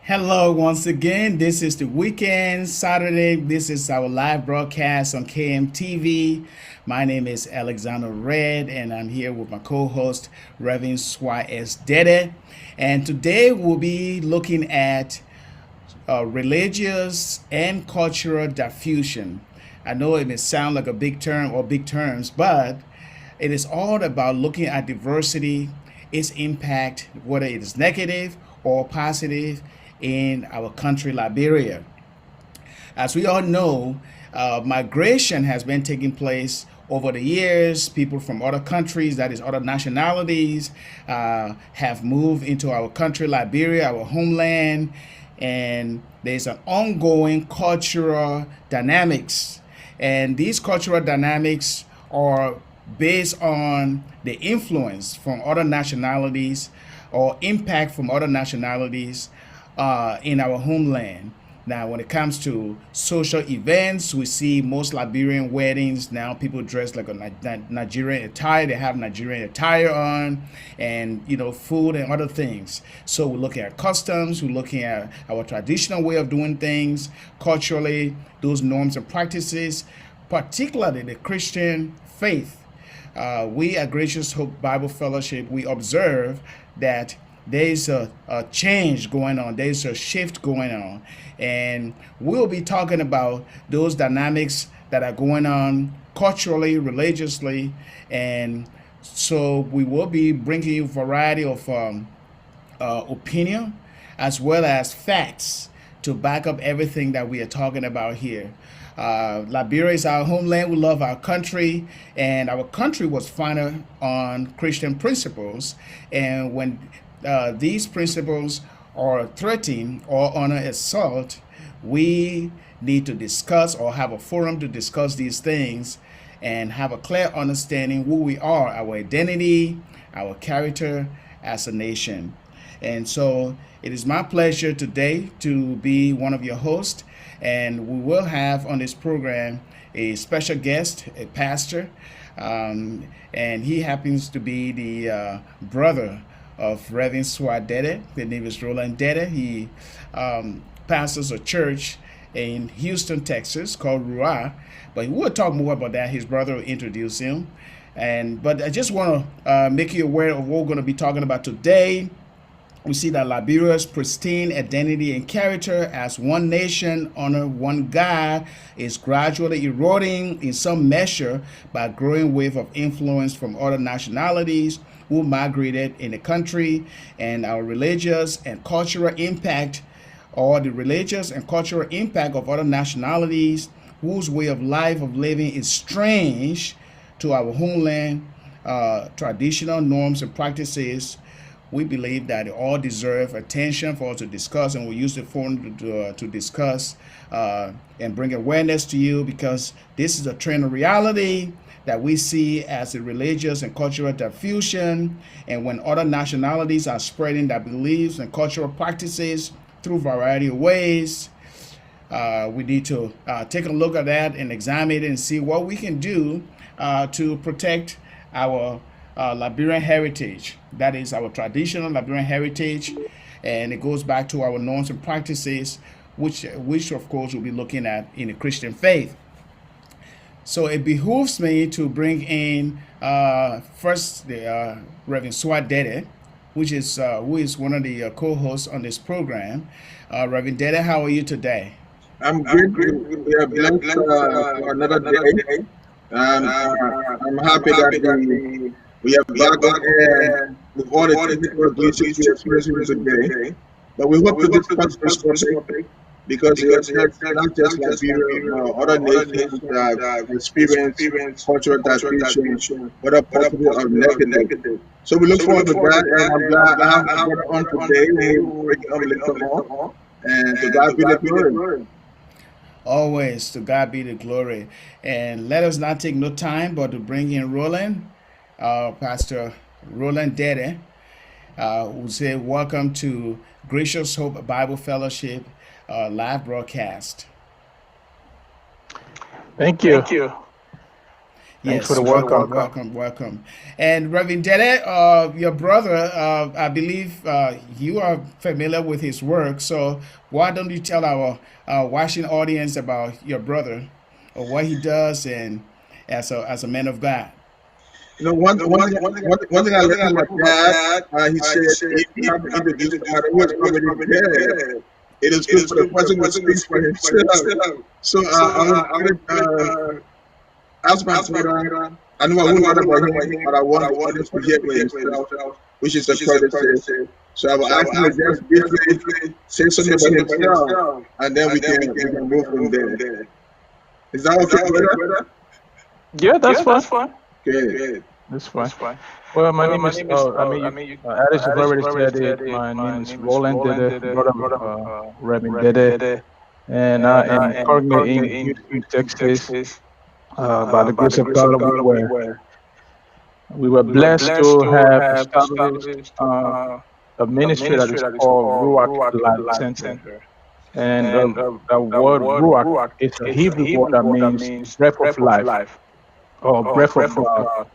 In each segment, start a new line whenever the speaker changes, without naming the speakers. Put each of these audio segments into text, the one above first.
Hello, once again. This is the weekend, Saturday. This is our live broadcast on KMTV. My name is Alexander Red, and I'm here with my co host, Reverend Swai S. Dede. And today we'll be looking at religious and cultural diffusion. I know it may sound like a big term or big terms, but it is all about looking at diversity, its impact, whether it is negative or positive in our country, Liberia. As we all know, migration has been taking place over the years. People from other countries, that is, other nationalities, have moved into our country, Liberia, our homeland, and there's an ongoing cultural dynamics. And these cultural dynamics are based on the influence from other nationalities or impact from other nationalities in our homeland. Now, when it comes to social events, we see most Liberian weddings now people dress like a Nigerian attire. They have Nigerian attire on, and food and other things. So we're looking at customs. We're looking at our traditional way of doing things culturally, those norms and practices, particularly the Christian faith. We at Gracious Hope Bible Fellowship, we observe that there's a change going on, there's a shift going on, and we'll be talking about those dynamics that are going on culturally, religiously, and so we will be bringing you a variety of opinion as well as facts to back up everything that we are talking about here. Liberia is our homeland. We love our country, and our country was founded on Christian principles. And when these principles are threatened or under assault, we need to discuss or have a forum to discuss these things and have a clear understanding who we are, our identity, our character as a nation. And so it is my pleasure today to be one of your hosts. And we will have on this program a special guest, a pastor, and he happens to be the brother of Reverend Swat Dede. His name is Roland Dede. He pastors a church in Houston, Texas called Ruah. But we'll talk more about that. His brother will introduce him. But I just want to make you aware of what we're going to be talking about today. We see that Liberia's pristine identity and character as one nation under one God is gradually eroding in some measure by a growing wave of influence from other nationalities who migrated in the country, and our religious and cultural impact, or the religious and cultural impact of other nationalities whose way of life of living is strange to our homeland traditional norms and practices. We believe that they all deserve attention for us to discuss, and we use the forum to discuss and bring awareness to you, because this is a trend of reality that we see as a religious and cultural diffusion. And when other nationalities are spreading their beliefs and cultural practices through a variety of ways, we need to take a look at that and examine it and see what we can do to protect our Liberian heritage. That is our traditional Liberian heritage, and it goes back to our norms and practices, which of course we'll be looking at in the Christian faith. So it behooves me to bring in first the Reverend Swat Dede, who is one of the co-hosts on this program. Reverend Dede, how are you today?
I'm good. We are blessed for another day. I'm happy that we are back on air with all the technical glitches we experiencing today. But we hope to discuss this topic because it affects not just Liberia, other nations that experience cultural division, but are possible or negative. So we look forward to that, and I'm glad I have got on today. We will bring up later on, and to God be the glory.
Always to God be the glory. And let us not take no time but to bring in Roland, Pastor Roland Dede, who say welcome to Gracious Hope Bible Fellowship live broadcast.
Thank you.
Yes,
Thanks for the
welcome. And Reverend Dede, your brother, I believe you are familiar with his work. So why don't you tell our watching audience about your brother, or what he does, and as a man of God?
You know, one thing I learned from my dad, he said, if you have to introduce somebody who is already dead, it is good for the person who speaks for himself. So I was ask my brother. I know I wouldn't know about him, but I want the audience to hear for himself, which is a courtesy. So I will ask him to just briefly say something about himself, and then we can move from there. Is that okay, brother?
Yeah, that's fine.
Good.
That's fine. Well, my name is, Alice has already said it. My name is Roland Dede, brother of Reverend Dede, and I am currently in Houston, Texas. By the grace of God, we were blessed to have established a ministry that is called Ruach Life Center. And the word Ruach is a Hebrew word that means breath of life, or breath of God,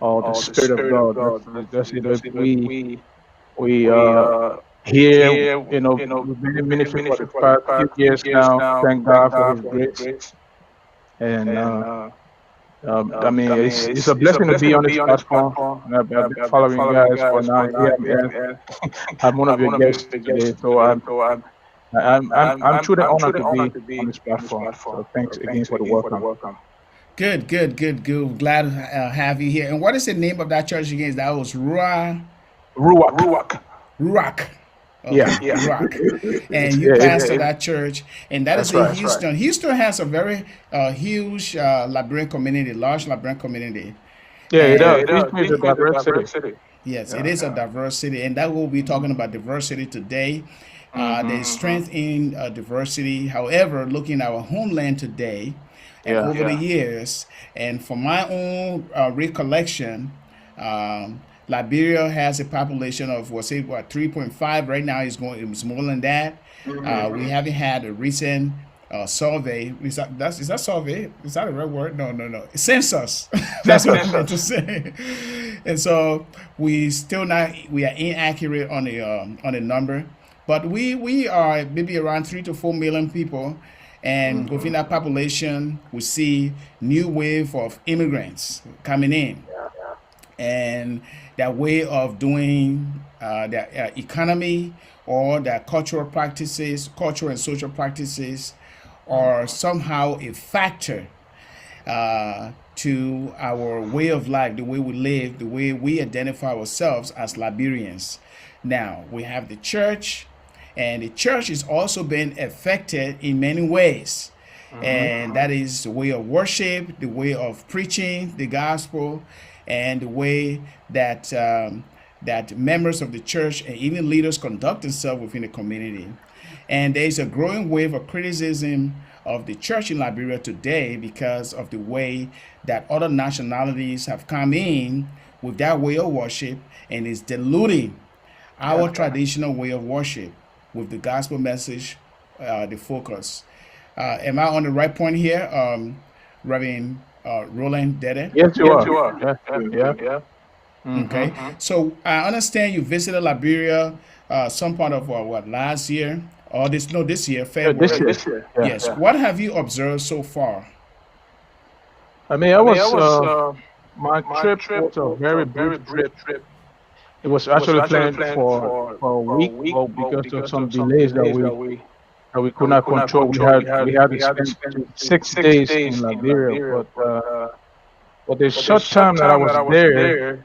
or the Spirit of God. That's it. We here, we've been in ministry for the past few years now. Thank God for His grace. And I mean, it's a blessing to be on this platform. And I've been following you guys for now. Here I'm one of your guests today, so I'm truly honored to be on this platform. So thanks again for the welcome.
Good, good, good, good. Glad to have you here. And what is the name of that church again? That was
Ruach.
Ruach. Okay,
Yeah.
Ruach. And you pastor that church, and that is
That's
in
right.
Houston. Houston has a very huge Liberian community, large Liberian community.
Yeah, it
And
does. Houston is a diverse city.
yes, it is a diversity, and that will be talking about diversity today. There's strength in diversity. However, looking at our homeland today, and
Yeah.
over the years, and from my own recollection, Liberia has a population of what 3.5 right now. It's more than that. We haven't had a recent survey. Is that survey? Is that a right word? No. Census. That's what I meant to say. And so we are inaccurate on the number, but we are maybe around 3 to 4 million people. And within that population, we see new wave of immigrants coming in, and that way of doing their economy or their cultural and social practices, are somehow a factor to our way of life, the way we live, the way we identify ourselves as Liberians. Now we have the church. And the church is also being affected in many ways. And that is the way of worship, the way of preaching the gospel, and the way that that members of the church and even leaders conduct themselves within the community. And there's a growing wave of criticism of the church in Liberia today because of the way that other nationalities have come in with that way of worship and is diluting our traditional way of worship with the gospel message, the focus. Am I on the right point here, Reverend Roland Dede?
Yes, you are. Yeah.
Okay. So I understand you visited Liberia some part of last year or this year, February.
This year.
Yes. What have you observed so far?
I mean, my trip was a very brief trip. It was actually planned for a week, but because of some delays that we could not control, we had to spend 6 days in Liberia. But the short time that I was there,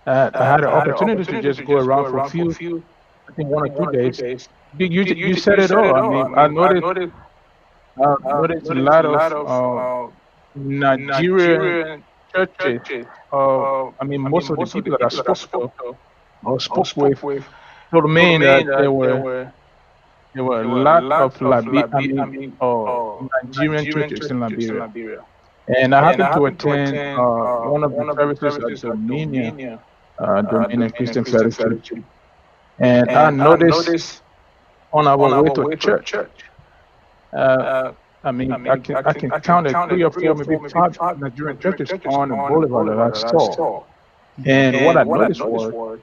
I had an opportunity to just go around for a few, I think 1 or 2 days. You said it all. I mean, I noticed a lot of Nigerian churches. I mean, most of the people that I spoke with told me that there were a lot of Nigerian churches in Liberia. And I happened to attend one of the services at Dominion Christian Fellowship. And I noticed on our way to church, I mean, I can count 3 or 4, maybe 5 Nigerian churches on the boulevard that I saw. And what I noticed was,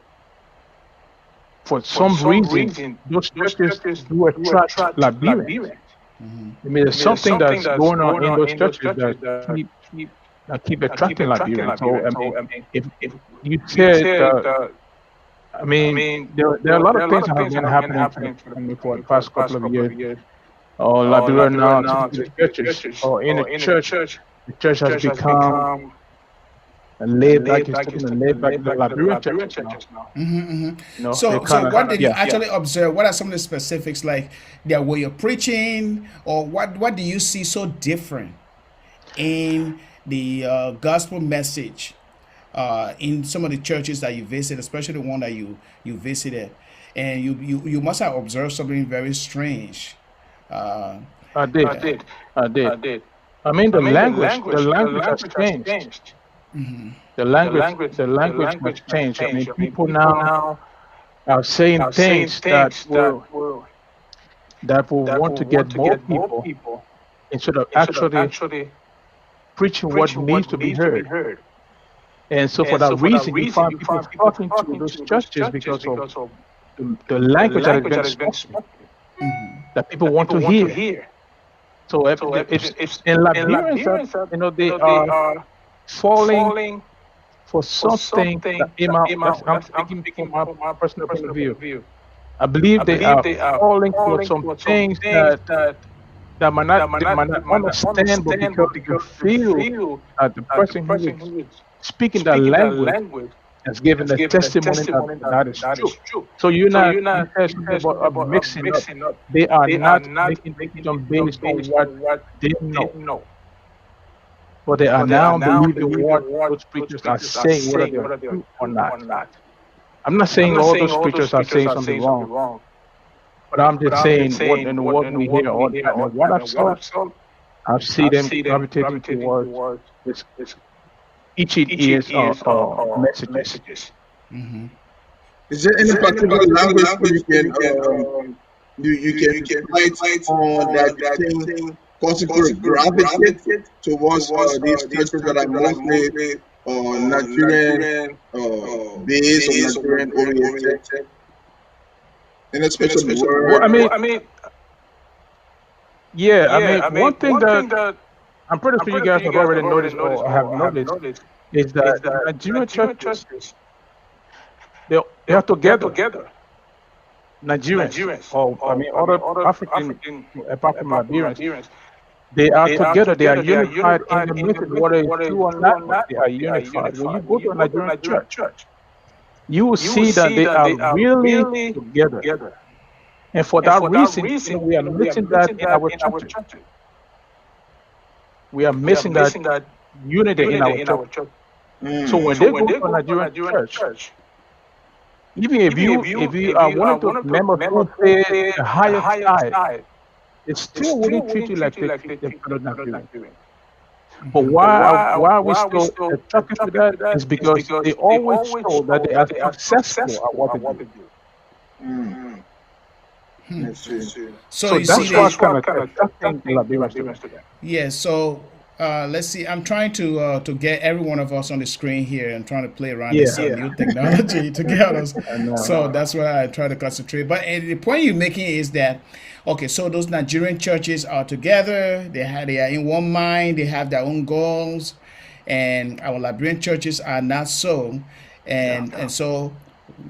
for some reason, those churches do attract Liberians. I mean, there's something that's going on in those churches that keep attracting Liberians. So, I mean, if you said, I mean, there are a lot of things that have been happening for the past couple of years. Or Liberia now, the churches, or in the church has become a laid-back Liberian churches now.
So what did you actually observe? What are some of the specifics, like their way of preaching, or what do you see so different in the gospel message in some of the churches that you visit, especially the one that you visited? And you must have observed something very strange.
I did. I mean, the language has changed. The language has changed. I mean, people now are saying things that will want to get more people instead of actually preaching what needs to be heard. And so for that reason, you find people talking to those churches because of the language that has been spoken, that people want to hear. So if in Liberians that they are falling for something that I'm speaking from my personal point of view. I believe they are falling for some things they might not understand, but because you feel that the person who is speaking that language has given a testimony that is true. So you're not interested about mixing up. They are not making decisions based on what they know, but they are now believing what those preachers are saying, whether they are true or not. I'm not saying all those preachers are saying something wrong, but I'm just saying what in the world we hear all the time. And what I see them gravitating towards this itching ears or messages.
Mm-hmm.
Is there any particular language where you can fight on that thing causing people to gravitate towards these churches that are mostly Nigerian based or Nigerian oriented? In a special word?
Well, I mean, one thing that I'm pretty sure you guys have already noticed or have noticed is that Nigerian churches, they are together. Nigerians, other African, apart from Liberians, they are together. They are unified in the message, whether it's true or not. But they are unified. When you go to a Nigerian church, you will see that they are really together. And for that reason, we are missing that in our churches. We are missing that unity in our church. So when they go to a Nigerian church, even if you are willing to remember who the higher side, they still wouldn't treat you like they fellow Nigerian. But why are we still attracted to that? Is because they always show that they are successful at what they do.
So you
that's
see
what's
that.
kind of attracting the Liberians to that.
Yes. So let's see. I'm trying to get every one of us on the screen here and trying to play around this new technology to get us. So that's why I try to concentrate. But the point you're making is that okay, so those Nigerian churches are together. They are in one mind. They have their own goals, and our Liberian churches are not so. And so,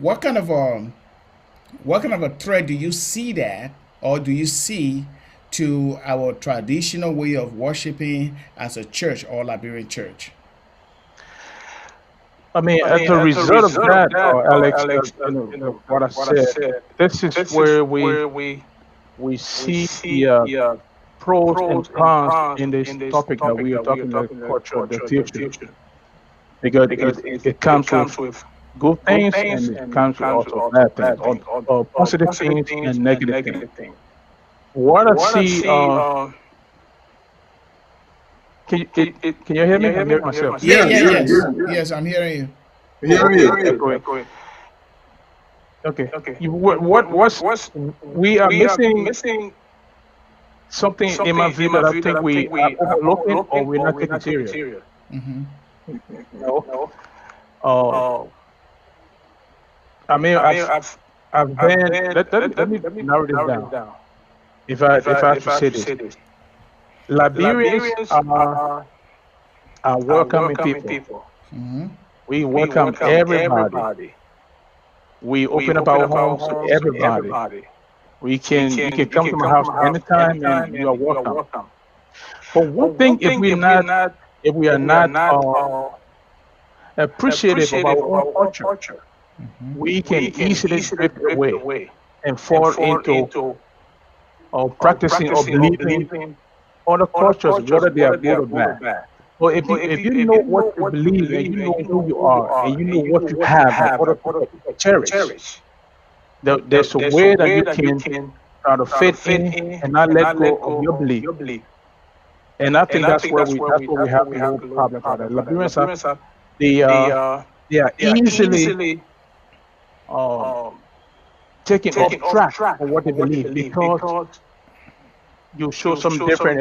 what kind of a threat do you see that, or do you see to our traditional way of worshiping as a church or Liberian church?
As a result of that, Alex, what I said, this is where we see the pros and cons in this topic that we are talking about, culture, the future. Because it comes with good things and it comes with also bad things, or positive things and negative things. What I see, can you hear me? I hear myself.
Yes, I'm hearing you.
Okay. We are missing something in my view that I think we are overlooking or we're not taking serious.
Mm-hmm.
I've been. Let me narrow this down. If I have to say this, Liberians are welcoming people.
Mm-hmm.
We welcome everybody. We open up our homes to everybody. You can come to my house anytime and you are welcome. But one thing, if we are not appreciative of our own culture, we can easily drift away and fall into practicing or believing other cultures, whether they are good or bad. But if you know what you believe and you know who you are and you know what you have and other people cherish, there's a way that you can try to fit in and not let go of your belief. And I think that's where we have the whole problem for that. Liberians they are easily taken off track of what they believe because you show some different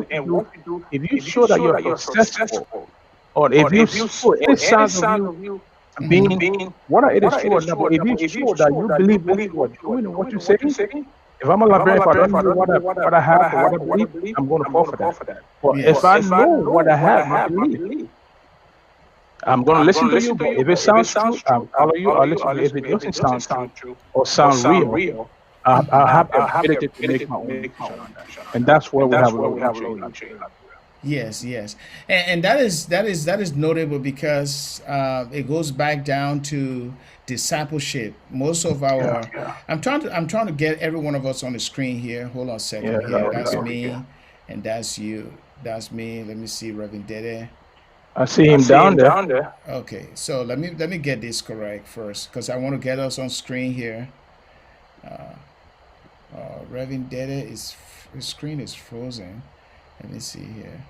and what you do, if you show that you're successful, or if you show any signs of you being, whether it is true or not, but if you show that you believe what you are doing and what you're saying, If I'm a Liberian, if I don't know what I have or what I believe, I'm going to fall for that. But if I know what I have, my belief, I'm going to listen to you. But if it sounds true, I'll follow you. I'll listen to you. If it doesn't sound true or sound real, I have the ability to make my own decision on that. And that's where we have a little change.
Yes, yes, and that is notable because it goes back down to discipleship. Most of our, I'm trying to get every one of us on the screen here. Hold on a second here. That's me, and that's you. That's me. Let me see, Reverend Dede.
I see him down there.
Okay, so let me get this correct first because I want to get us on screen here. Reverend Dede his screen is frozen. Let me see here.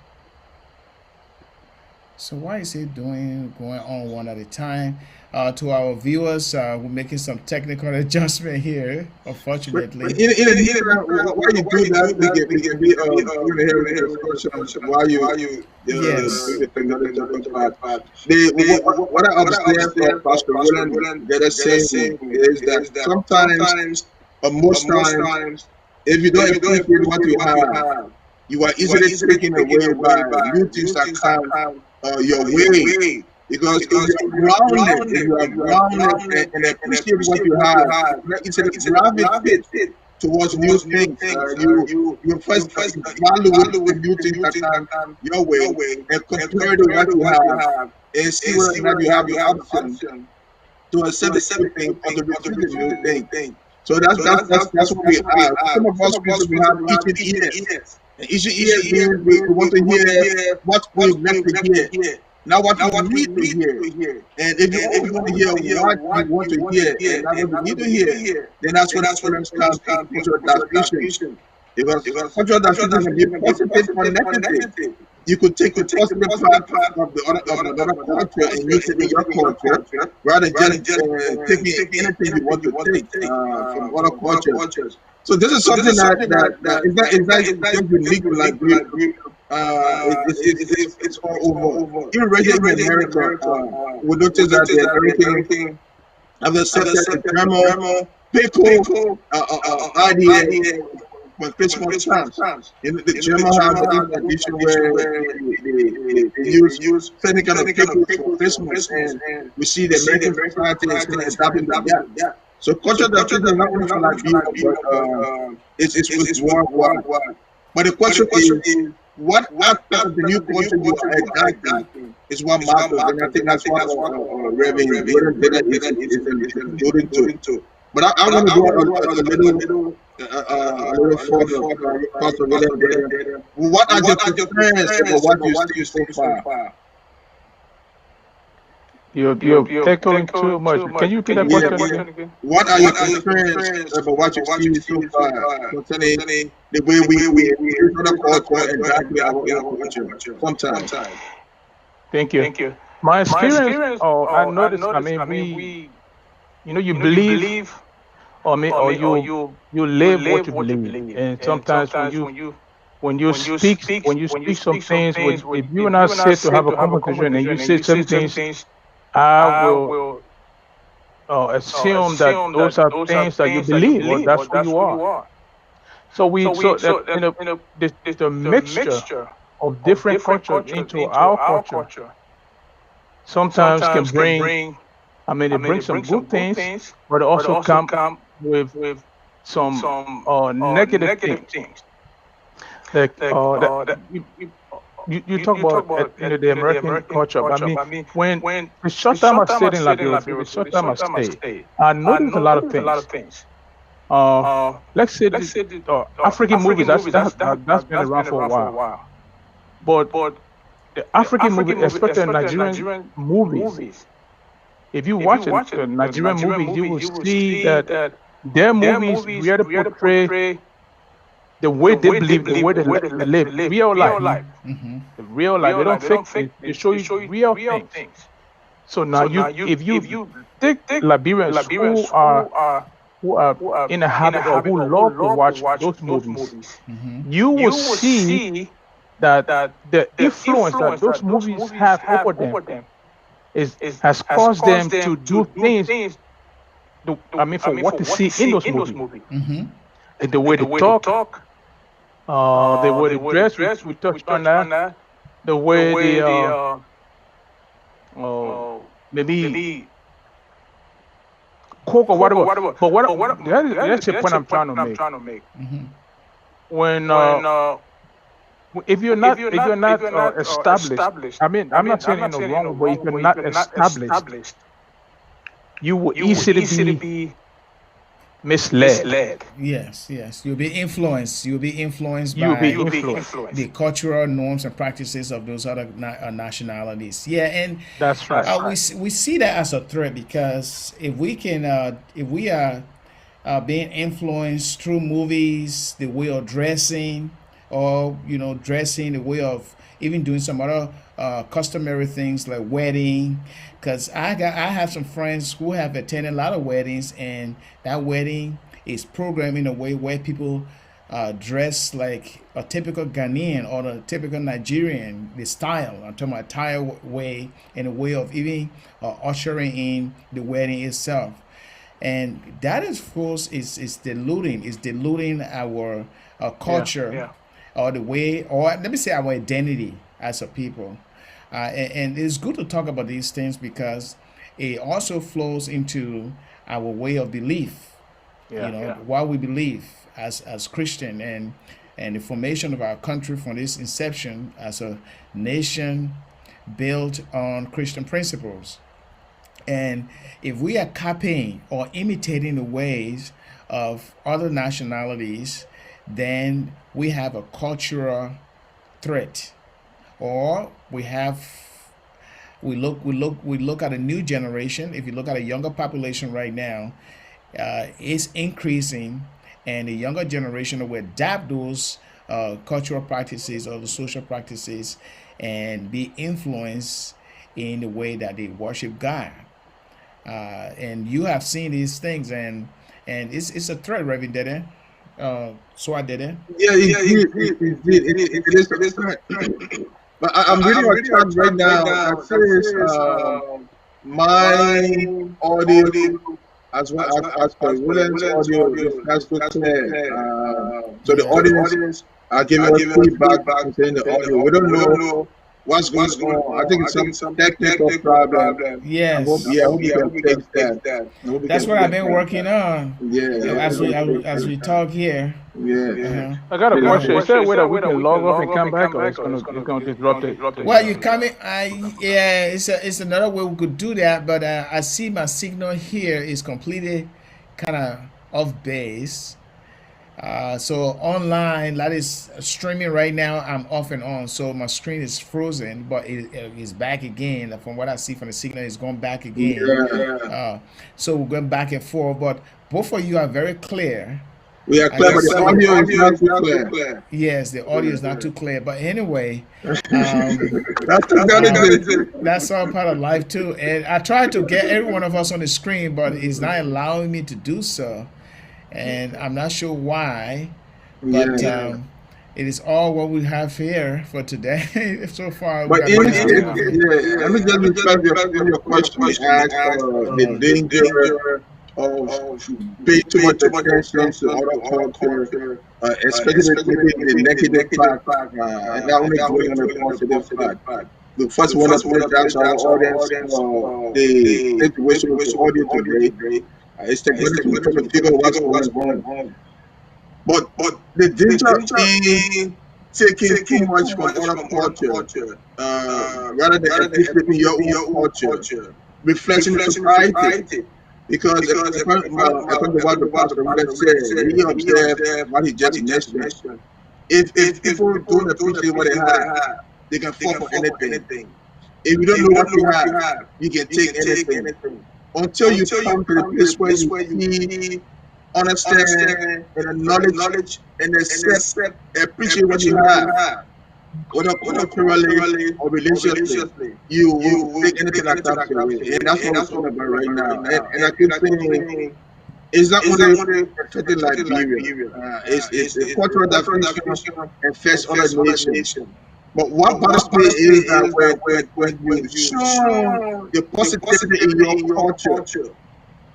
So why is it going on one at a time? To our viewers, we're making some technical adjustment here, unfortunately.
While you do that, we can be while you what I understand from Pastor William that is saying is that sometimes or most times, if you don't appreciate what you have, you are easily taken away by new things that come your way. Because if you are grounded and appreciate what you have, it's a gravitate towards new things. You first value the new things that come your way and compare to what you have and see whether or not you have the option to accept the same thing or to refuse the new thing. So that's what we have. Some of us we have itching ears. And itching ears means we want to hear what we meant to hear. Not what you need to hear. And if you only want to hear what you want to hear and not what you need to hear, then that's when comes cultural distribution. Because cultural distribution can be positive or negative. You could take the positive part of another culture and use it in your culture, rather than just taking anything you want to take from other cultures. So this is something that is not just unique to Liberia. It's all over. Even right here in America, we notice that everything of the subject Grandma pickle idea when Christmas comes. The German have a tradition where they use certain kind of pickle for Christmas, and we see the American society is adopting that. So culture that is not only for Liberia, but it's worldwide. But the question is, what aspect of the new culture you are adapting is what matters, and I think that's what Reverend is alluding to. But I want to go a little further, Pastor William. What are your concerns about what you see so far?
You're tackling too much. Can you repeat that question again?
What are your concerns about what you see so far concerning the way we other culture and exactly our culture sometimes?
Thank you. My experience, I noticed. I mean, we, you believe, or you live what you believe, and sometimes when you speak some things, if you and I sit to have a conversation and you say some things, I will assume that those are things that you believe, or that's who you are. So there's a mixture of different cultures into our culture. Sometimes can bring, it brings some good things, but it also come with some negative things. Like you talk about the American culture. I mean, when the short time I stayed in Liberia, the short time I stayed, I noticed a lot of things. Let's say the African movies, that's been around for a while. But the African movies, especially Nigerian movies, if you watch the Nigerian movies, you will see that their movies really portray the way they believe, the way they live, real life.
Mm-hmm.
The real life. They don't fake things. They show you real things. So now, if you take Liberians who are in a habit or who love to watch those movies, you will see that the influence that those movies have over them has caused them to do things. For what they see in those movies.
Mm-hmm.
the way they talk, the way they dress. We touched on that. The way they maybe cook or whatever. But that's the point I'm trying to make.
Hmm.
When if you're not established, I mean, I'm not saying in the wrong, but if you're not established, you will easily be misled.
Yes, yes. You'll be influenced. You'll be influenced
You'll be
by
influenced.
the cultural norms and practices of those other nationalities. Yeah, and
That's right.
we see that as a threat because if we are being influenced through movies, the way of dressing, or dressing, the way of even doing some other customary things like wedding. Because I have some friends who have attended a lot of weddings, and that wedding is programmed in a way where people dress like a typical Ghanaian or a typical Nigerian, the style. I'm talking about attire way, and a way of even ushering in the wedding itself. And that is, of course, is diluting our culture, or the way, or let me say our identity as a people. And it's good to talk about these things because it also flows into our way of belief, what we believe as Christian, and the formation of our country from its inception as a nation built on Christian principles. And if we are copying or imitating the ways of other nationalities, then we have a cultural threat. Or we look at a new generation. If you look at a younger population right now, it's increasing, and the younger generation will adapt those cultural practices or the social practices and be influenced in the way that they worship God. And you have seen these things, and it's a threat, Reverend Dede. So I did it.
Yeah, it is a threat. But I'm reading a chat right now that says my audio as well as William's audio is not so clear. So the audience are giving us feedback concerning the audio. We don't know what's going on. I think it's some technical problem.
Yes.
I hope you can fix that.
That's what I've been working on.
Yeah.
As we talk here.
Yeah.
I got a question. Is there a way that we can log off and come back, or it's gonna disrupt it?
Well, you coming? Yeah, it's another way we could do that, but I see my signal here is completely kind of off base. So online, that is streaming right now. I'm off and on, so my screen is frozen, but it is back again. From what I see from the signal, it's going back again.
Yeah.
So we're going back and forth, but both of you are very clear.
We are clear, but the audio is not too clear.
Yes, the audio is not too clear, but anyway, that's all part of life too. And I tried to get every one of us on the screen, but it's not allowing me to do so, and I'm not sure why. But it is all what we have here for today. So far,
but let me just describe your question. Asked the danger of pay too much attention to other culture, especially the negative fact, and not only going on the positive fact. The first one to point out to our audience the situation with the audio today. It's technology to figure what's going on. But the danger in taking too much from other culture, rather than appreciating your own culture, reflecting society. Because according to what the pastor said, he observed what he just mentioned. If people don't appreciate what they have, they can fall for anything. If you don't know what you have, you can take anything. Until you come to the place where you see, understand, and acknowledge, and accept, appreciate what you have, whether culturally or religiously, you will take anything that comes your way. And that's what we're talking about right now. And I keep saying, it's not only affecting Liberia. It's a cultural differentiation affects other nations. But what bothers me is that when you show the positivity in your culture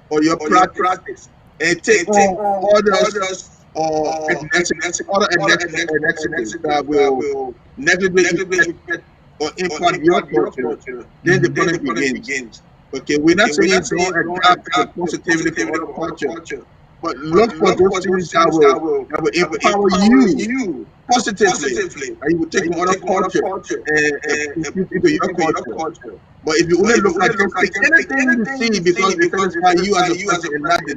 or your practice and take on others or other ethnicities that will negatively affect or impact your culture, then the problem begins. Okay, we're not saying don't adapt the positivity from other culture, but look for those things that will empower you positively, and you will take from other culture and put into your culture. But if you only look at just pick anything you see because it satisfies you as a person and not the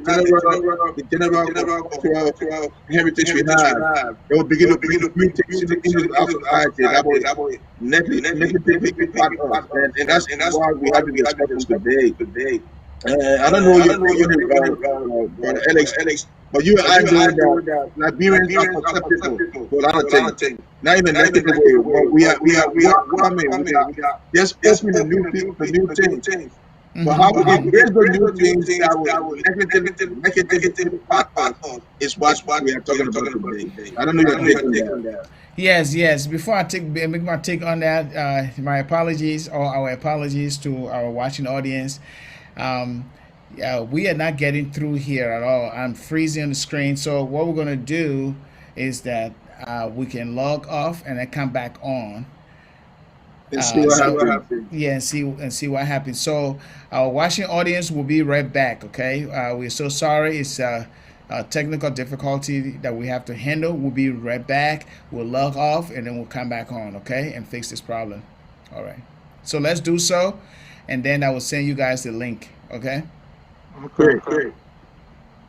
general cultural heritage we have, they will begin to bring things into our society that will negatively impact us. And that's why we have this discussion today. I don't know your opinion, Brother Alex, but you and I know that Liberians are susceptible to a lot of things. Not in a negative way, but we are coming. We are just open to new things. But how we embrace the new things that will negatively impact us is what we are talking about today. I don't know your take on that.
Yes. Before I make my take on that, my apologies or our apologies to our watching audience. We are not getting through here at all. I'm freezing on the screen. So what we're gonna do is that we can log off and then come back on.
And see what happens.
Yeah, and see what happens. So our watching audience will be right back. Okay, we're so sorry. It's a technical difficulty that we have to handle. We'll be right back. We'll log off and then we'll come back on. Okay, and fix this problem. All right. So let's do so, and then I will send you guys the link. Okay.
Okay.